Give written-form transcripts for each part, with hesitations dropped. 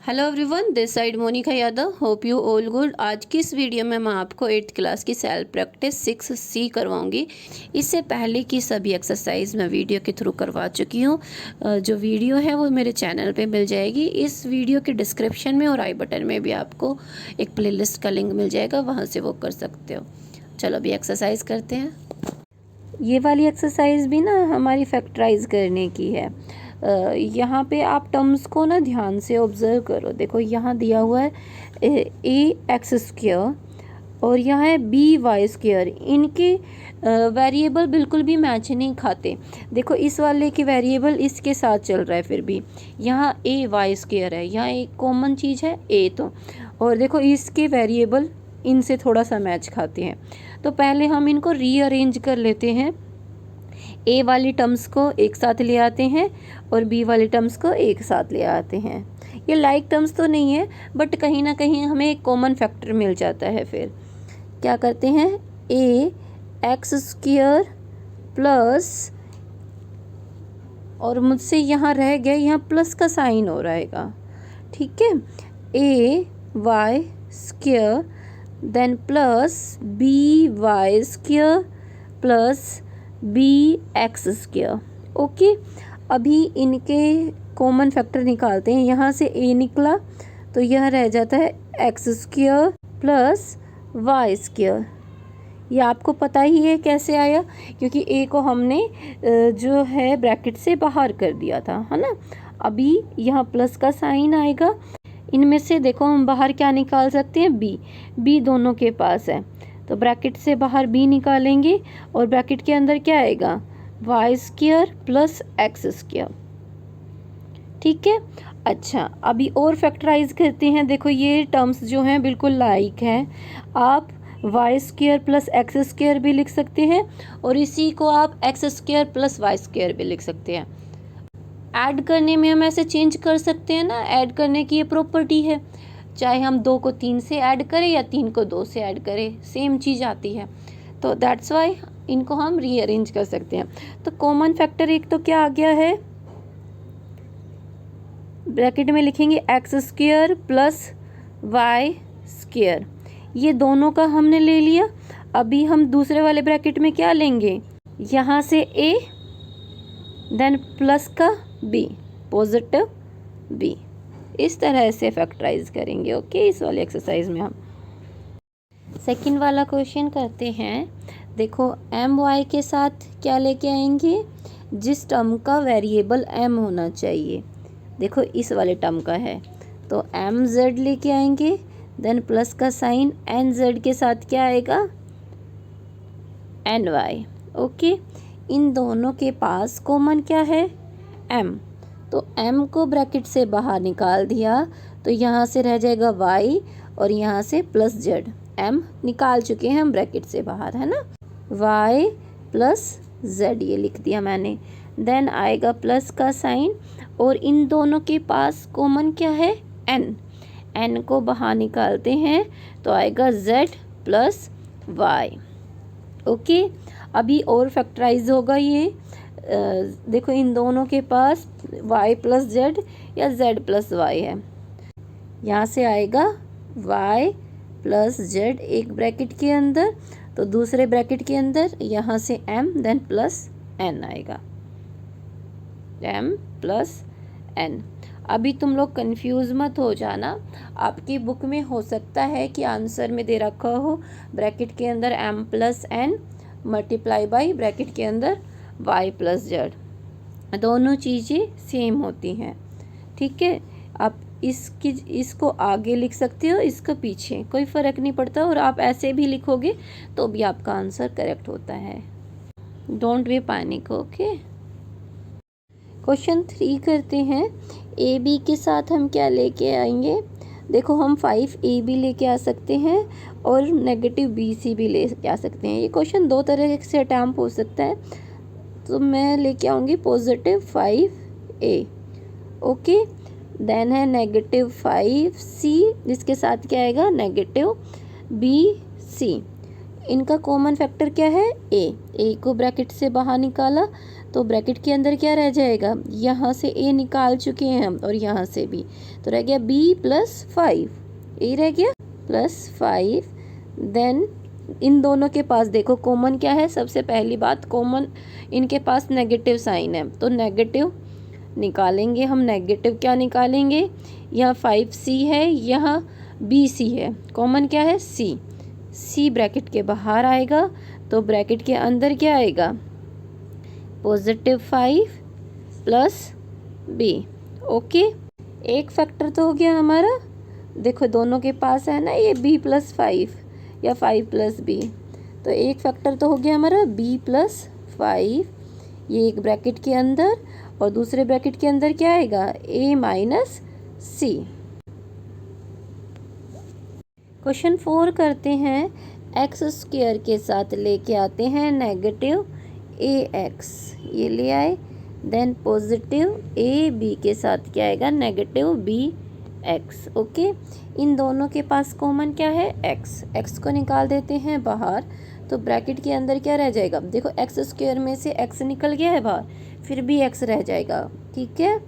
Hello everyone, this side Monika Yadav. Hope you all good. आज की इस वीडियो में मैं आपको 8th क्लास की सेल्फ प्रैक्टिस 6C करवाऊंगी। इससे पहले की सभी एक्सरसाइज मैं वीडियो के थ्रू करवा चुकी हूँ। जो वीडियो है वो मेरे चैनल पे मिल जाएगी। इस वीडियो के डिस्क्रिप्शन में और आई बटन में भी आपको एक प्लेलिस्ट का लिंक मिल जाएगा, वहाँ से वो कर सकते हो। चलो अभी एक्सरसाइज करते हैं। ये वाली एक्सरसाइज भी ना हमारी फैक्टराइज करने की है। यहाँ पे आप टर्म्स को ना ध्यान से ऑब्जर्व करो। देखो यहाँ दिया हुआ है ax² और यहाँ है by²। इनके वेरिएबल बिल्कुल भी मैच नहीं खाते। देखो इस वाले के वेरिएबल इसके साथ चल रहा है, फिर भी यहाँ ay² है, यहाँ एक कॉमन चीज़ है a तो, और देखो इसके वेरिएबल इनसे थोड़ा सा मैच खाते हैं। तो पहले हम इनको रीअरेंज कर लेते हैं। ए वाली टर्म्स को एक साथ ले आते हैं और बी वाली टर्म्स को एक साथ ले आते हैं। ये लाइक टर्म्स तो नहीं है, बट कहीं ना कहीं हमें एक कॉमन फैक्टर मिल जाता है। फिर क्या करते हैं, ax² प्लस, और मुझसे यहाँ रह गया, यहाँ प्लस का साइन हो रहेगा, ठीक है, ay² then plus by² plus bx²। Okay, अभी इनके कॉमन फैक्टर निकालते हैं। यहाँ से a निकला तो यह रह जाता है x² प्लस y²। ये आपको पता ही है कैसे आया, क्योंकि a को हमने जो है ब्रैकेट से बाहर कर दिया था, है ना। अभी यहाँ प्लस का साइन आएगा। इनमें से देखो हम बाहर क्या निकाल सकते हैं, b दोनों के पास है, तो ब्रैकेट से बाहर b निकालेंगे और ब्रैकेट के अंदर क्या आएगा, y² प्लस x²। ठीक है। अच्छा, अभी और फैक्टराइज करते हैं। देखो ये टर्म्स जो हैं बिल्कुल लाइक हैं। आप y² प्लस x² भी लिख सकते हैं और इसी को आप x² प्लस y² भी लिख सकते हैं। ऐड करने में हम ऐसे चेंज कर सकते हैं ना, ऐड करने की ये प्रॉपर्टी है। चाहे हम 2 को 3 से ऐड करें या 3 को 2 से ऐड करें, सेम चीज़ आती है। तो दैट्स वाई इनको हम रीअरेंज कर सकते हैं। तो कॉमन फैक्टर एक तो क्या आ गया है, ब्रैकेट में लिखेंगे x² प्लस y²। ये दोनों का हमने ले लिया। अभी हम दूसरे वाले ब्रैकेट में क्या लेंगे, यहाँ से a देन प्लस का b, पॉजिटिव b। इस तरह से फैक्टराइज करेंगे। ओके, इस वाले एक्सरसाइज में हम सेकंड वाला क्वेश्चन करते हैं। देखो my के साथ क्या लेके आएंगे, जिस टर्म का वेरिएबल m होना चाहिए। देखो इस वाले टर्म का है तो mz लेके आएंगे, देन प्लस का साइन nz के साथ क्या आएगा, ny। ओके, इन दोनों के पास कॉमन क्या है, m, तो m को ब्रैकेट से बाहर निकाल दिया तो यहाँ से रह जाएगा y और यहाँ से प्लस z। m निकाल चुके हैं हम ब्रैकेट से बाहर, है ना, y प्लस z ये लिख दिया मैंने। देन आएगा प्लस का साइन और इन दोनों के पास कॉमन क्या है, n को बाहर निकालते हैं तो आएगा z प्लस y। ओके, अभी और फैक्टराइज होगा ये। देखो इन दोनों के पास y प्लस z या z प्लस y है। यहाँ से आएगा y प्लस z एक ब्रैकेट के अंदर, तो दूसरे ब्रैकेट के अंदर यहाँ से m देन प्लस n आएगा, m प्लस n। अभी तुम लोग कंफ्यूज मत हो जाना। आपकी बुक में हो सकता है कि आंसर में दे रखा हो ब्रैकेट के अंदर m plus n multiply by bracket के अंदर y प्लस z। दोनों चीज़ें सेम होती हैं, ठीक है। आप इसको आगे लिख सकते हो, इसको पीछे, कोई फ़र्क नहीं पड़ता। और आप ऐसे भी लिखोगे तो भी आपका आंसर करेक्ट होता है। Don't be panic. Okay, question 3 करते हैं। ए बी के साथ हम क्या लेके आएंगे, देखो हम 5ab लेके आ सकते हैं और नेगेटिव bc भी लेके आ सकते हैं। ये क्वेश्चन 2 तरह से अटैम्प्ट हो सकता है, तो मैं लेके आऊँगी पॉजिटिव 5a। ओके, देन है नेगेटिव 5c, जिसके साथ क्या आएगा, नेगेटिव bc। इनका कॉमन फैक्टर क्या है, a को ब्रैकेट से बाहर निकाला तो ब्रैकेट के अंदर क्या रह जाएगा, यहाँ से a निकाल चुके हैं हम और यहाँ से भी, तो रह गया b प्लस 5, a रह गया प्लस 5। देन इन दोनों के पास देखो कॉमन क्या है, सबसे पहली बात कॉमन इनके पास नेगेटिव साइन है, तो नेगेटिव निकालेंगे हम। नेगेटिव क्या निकालेंगे, यहाँ 5c है, यहाँ bc है, कॉमन क्या है c, c ब्रैकेट के बाहर आएगा, तो ब्रैकेट के अंदर क्या आएगा, पॉजिटिव 5 प्लस b। ओके, एक फैक्टर तो हो गया हमारा, देखो दोनों के पास है ना ये b प्लस 5 या 5 प्लस b, तो एक फैक्टर तो हो गया हमारा b प्लस 5, ये एक ब्रैकेट के अंदर, और दूसरे ब्रैकेट के अंदर क्या आएगा, a माइनस c। क्वेश्चन 4 करते हैं, एक्स स्क्वायर के साथ लेके आते हैं नेगेटिव ax, ये ले आए, देन पॉजिटिव ab के साथ क्या आएगा, नेगेटिव bx। ओके, इन दोनों के पास कॉमन क्या है, x को निकाल देते हैं बाहर, तो ब्रैकेट के अंदर क्या रह जाएगा, देखो एक्स स्क्वायर में से x निकल गया है बाहर, फिर भी x रह जाएगा, ठीक है।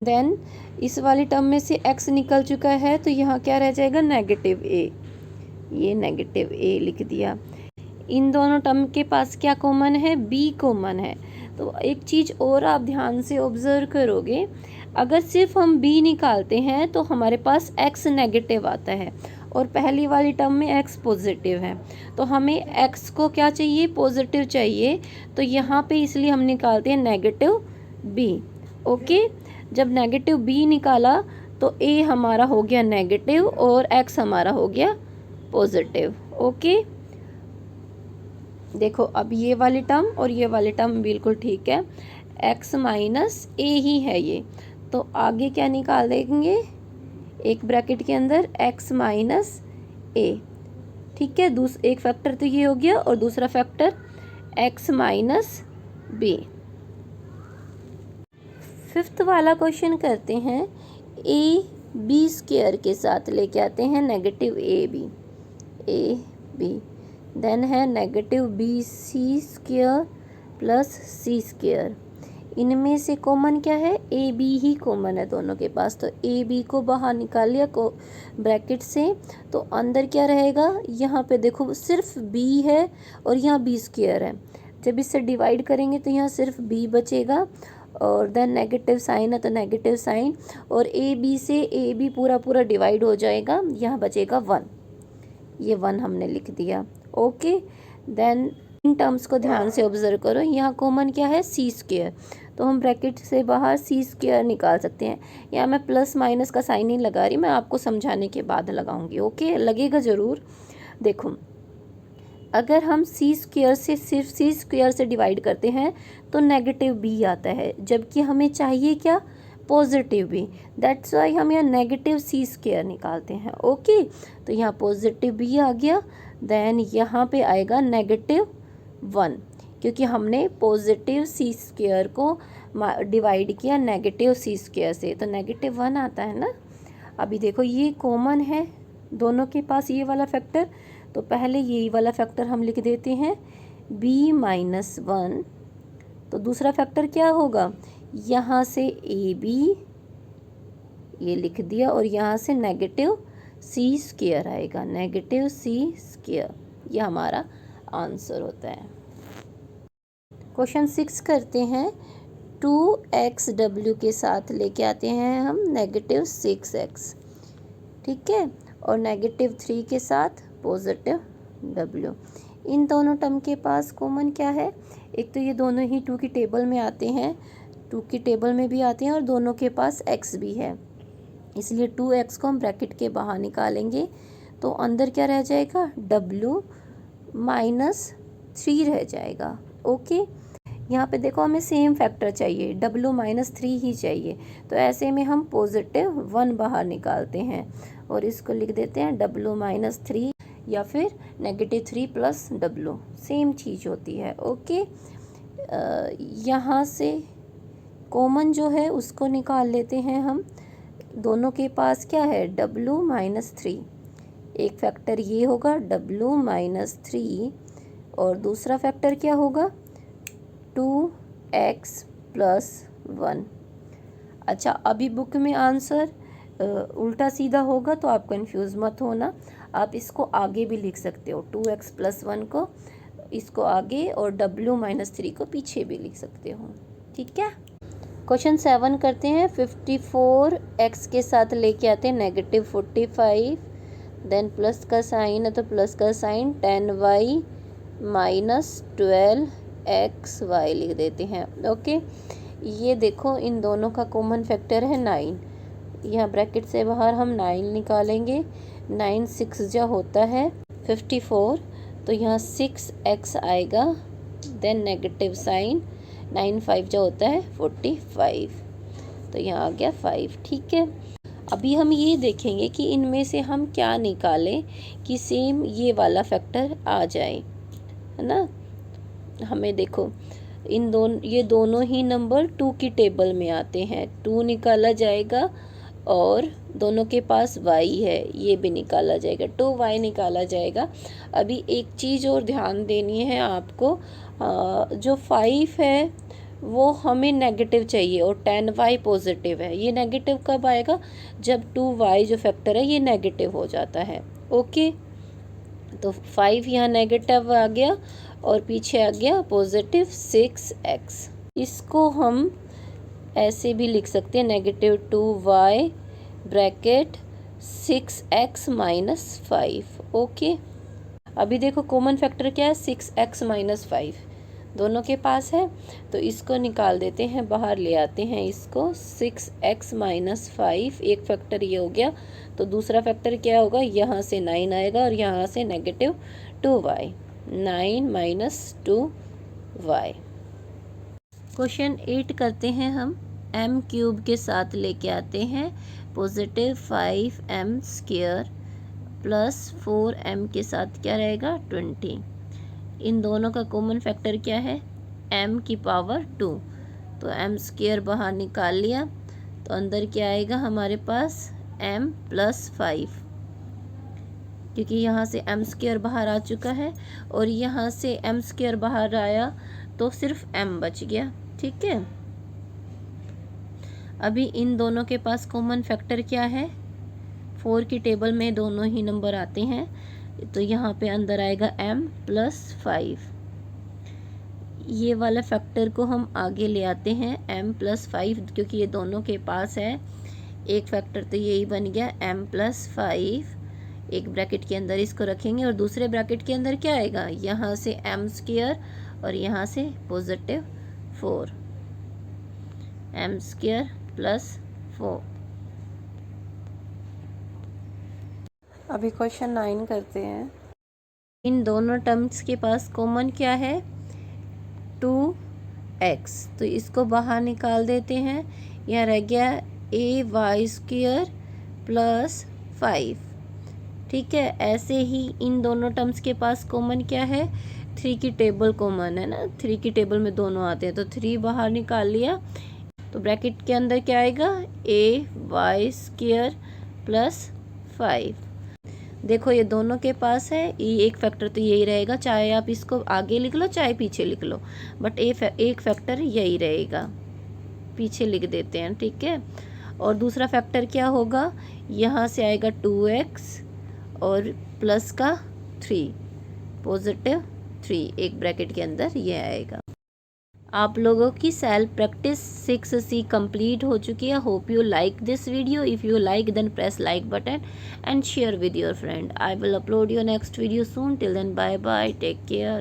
देन इस वाली टर्म में से x निकल चुका है, तो यहाँ क्या रह जाएगा, नेगेटिव a, ये नेगेटिव a लिख दिया। इन दोनों टर्म के पास क्या कॉमन है, b कॉमन है। तो एक चीज़ और आप ध्यान से ऑब्जर्व करोगे, अगर सिर्फ हम b निकालते हैं तो हमारे पास x नेगेटिव आता है, और पहली वाली टर्म में x पॉजिटिव है, तो हमें x को क्या चाहिए, पॉजिटिव चाहिए, तो यहाँ पे इसलिए हम निकालते हैं नेगेटिव b। ओके, जब नेगेटिव b निकाला तो a हमारा हो गया नेगेटिव और x हमारा हो गया पॉजिटिव। ओके, देखो अब ये वाली टर्म और ये वाली टर्म बिल्कुल ठीक है, x माइनस a ही है ये, तो आगे क्या निकाल देंगे, एक ब्रैकेट के अंदर x माइनस a, ठीक है। एक फैक्टर तो ये हो गया और दूसरा factor x minus b। Fifth वाला क्वेश्चन करते हैं, a b स्क्वायर के साथ लेके आते हैं नेगेटिव a b, देन है negative b c square plus c square. इनमें से कॉमन क्या है, ए बी ही कॉमन है दोनों के पास, तो ए बी को बाहर निकाल लिया को ब्रैकेट से, तो अंदर क्या रहेगा, यहाँ पे देखो सिर्फ बी है और यहाँ बी स्क्वायर है, जब इससे डिवाइड करेंगे तो यहाँ सिर्फ बी बचेगा, और देन नेगेटिव साइन है तो नेगेटिव साइन, और ए बी से ए बी पूरा पूरा डिवाइड हो जाएगा, यहाँ बचेगा 1, ये 1 हमने लिख दिया। ओके, देन इन टर्म्स को ध्यान से ऑब्जर्व करो, यहाँ कॉमन क्या है, सी स्क्वायर, तो हम ब्रैकेट से बाहर सी स्क्वायर निकाल सकते हैं। यहाँ मैं प्लस माइनस का साइन नहीं लगा रही, मैं आपको समझाने के बाद लगाऊंगी। ओके, लगेगा ज़रूर। देखो अगर हम सी स्क्वायर से सिर्फ सी स्क्वायर से डिवाइड करते हैं तो नेगेटिव बी आता है, जबकि हमें चाहिए क्या, पॉजिटिव बी, दैट्स वाई हम यहाँ नेगेटिव सी स्क्वायर निकालते हैं। ओके, तो यहाँ पॉजिटिव बी आ गया, देन यहाँ पे आएगा नेगेटिव 1, क्योंकि हमने पॉजिटिव सी स्क्वायर को डिवाइड किया नेगेटिव सी स्क्वायर से, तो नेगेटिव 1 आता है ना। अभी देखो ये कॉमन है दोनों के पास ये वाला फैक्टर, तो पहले यही वाला फैक्टर हम लिख देते हैं b माइनस 1, तो दूसरा फैक्टर क्या होगा, यहाँ से ए बी ये लिख दिया, और यहाँ से नेगेटिव सी स्क्वायर आएगा, नेगेटिव सी स्क्वायर, ये हमारा आंसर होता है। क्वेश्चन 6 करते हैं, 2xw के साथ लेके आते हैं हम नेगेटिव 6x, ठीक है, और नेगेटिव 3 के साथ पॉजिटिव w। इन दोनों टर्म के पास कॉमन क्या है, एक तो ये दोनों ही 2 की टेबल में आते हैं, 2 की टेबल में भी आते हैं, और दोनों के पास x भी है, इसलिए 2x को हम ब्रैकेट के बाहर निकालेंगे, तो अंदर क्या रह जाएगा, w माइनस 3 रह जाएगा। ओके, यहाँ पे देखो हमें सेम फैक्टर चाहिए, w माइनस 3 ही चाहिए, तो ऐसे में हम पॉजिटिव 1 बाहर निकालते हैं, और इसको लिख देते हैं w माइनस 3, या फिर नेगेटिव 3 प्लस w, सेम चीज़ होती है। ओके, यहाँ से कॉमन जो है उसको निकाल लेते हैं हम, दोनों के पास क्या है, w माइनस 3, एक फैक्टर ये होगा w माइनस 3, और दूसरा फैक्टर क्या होगा, 2 एक्स प्लस 1। अच्छा, अभी बुक में आंसर उल्टा सीधा होगा तो आप कंफ्यूज मत होना, आप इसको आगे भी लिख सकते हो, 2x प्लस 1 को इसको आगे और w-3 को पीछे भी लिख सकते हो। ठीक है, क्वेश्चन 7 करते हैं। 54x के साथ लेके आते हैं -45, देन प्लस का साइन है तो प्लस का साइन 10y माइनस 12xy लिख देते हैं। ओके, ये देखो इन दोनों का कॉमन फैक्टर है 9, यहाँ ब्रैकेट से बाहर हम 9 निकालेंगे। 9 6 जा होता है 54, तो यहाँ 6x आएगा, देन नेगेटिव साइन, 9 5 जा होता है 45, तो यहाँ आ गया 5। ठीक है, अभी हम ये देखेंगे कि इनमें से हम क्या निकालें कि सेम ये वाला फैक्टर आ जाए, है ना। हमें देखो ये दोनों ही नंबर 2 की टेबल में आते हैं, 2 निकाला जाएगा और दोनों के पास y है, ये भी निकाला जाएगा, 2y निकाला जाएगा। अभी एक चीज़ और ध्यान देनी है आपको, जो 5 है वो हमें नेगेटिव चाहिए और 10y पॉजिटिव है। ये नेगेटिव कब आएगा, जब 2y जो फैक्टर है ये नेगेटिव हो जाता है। ओके, तो 5 यहाँ नेगेटिव आ गया और पीछे आ गया पॉजिटिव 6x। इसको हम ऐसे भी लिख सकते हैं, -2y bracket 6x minus 5। Okay, अभी देखो कॉमन फैक्टर क्या है, 6x माइनस 5 दोनों के पास है, तो इसको निकाल देते हैं, बाहर ले आते हैं इसको। 6x माइनस 5 एक फैक्टर ये हो गया, तो दूसरा फैक्टर क्या होगा, यहाँ से 9 आएगा और यहाँ से -2y, 9 माइनस 2y। क्वेश्चन 8 करते हैं हम। m क्यूब के साथ लेके आते हैं positive 5m square plus 4m के साथ क्या रहेगा 20। इन दोनों का कॉमन फैक्टर क्या है, m की पावर 2, तो m स्क्वायर बाहर निकाल लिया, तो अंदर क्या आएगा हमारे पास m प्लस 5, क्योंकि यहाँ से m स्क्वायर बाहर आ चुका है और यहाँ से m स्क्वायर बाहर आया तो सिर्फ m बच गया। ठीक है, अभी इन दोनों के पास कॉमन फैक्टर क्या है, 4 की टेबल में दोनों ही नंबर आते हैं, तो यहाँ पे अंदर आएगा m प्लस 5। ये वाला फैक्टर को हम आगे ले आते हैं m प्लस 5, क्योंकि ये दोनों के पास है। एक फैक्टर तो यही बन गया m प्लस 5, एक ब्रैकेट के अंदर इसको रखेंगे और दूसरे ब्रैकेट के अंदर क्या आएगा, यहाँ से m स्क्वायर और यहाँ से पॉजिटिव 4, m स्क्वायर प्लस 4। अभी क्वेश्चन 9 करते हैं। इन दोनों टर्म्स के पास कॉमन क्या है, 2x, तो इसको बाहर निकाल देते हैं। यहाँ रह गया ay स्क्वायर प्लस 5। ठीक है, ऐसे ही इन दोनों टर्म्स के पास कॉमन क्या है, 3 की टेबल कॉमन है ना, 3 की टेबल में दोनों आते हैं, तो 3 बाहर निकाल लिया, तो ब्रैकेट के अंदर क्या आएगा ay स्क्वायर प्लस 5। देखो ये दोनों के पास है, ये एक फैक्टर तो यही रहेगा, चाहे आप इसको आगे लिख लो चाहे पीछे लिख लो, बट एक फैक्टर यही रहेगा, पीछे लिख देते हैं। ठीक है, और दूसरा फैक्टर क्या होगा, यहाँ से आएगा 2x और प्लस का 3 पॉजिटिव 3, एक ब्रैकेट के अंदर ये आएगा। आप लोगों की सेल्फ प्रैक्टिस 6C कंप्लीट हो चुकी है। Hope you like this video. If you like then press like button and share with your friend. I will upload your next video soon. Till then, bye bye, take care.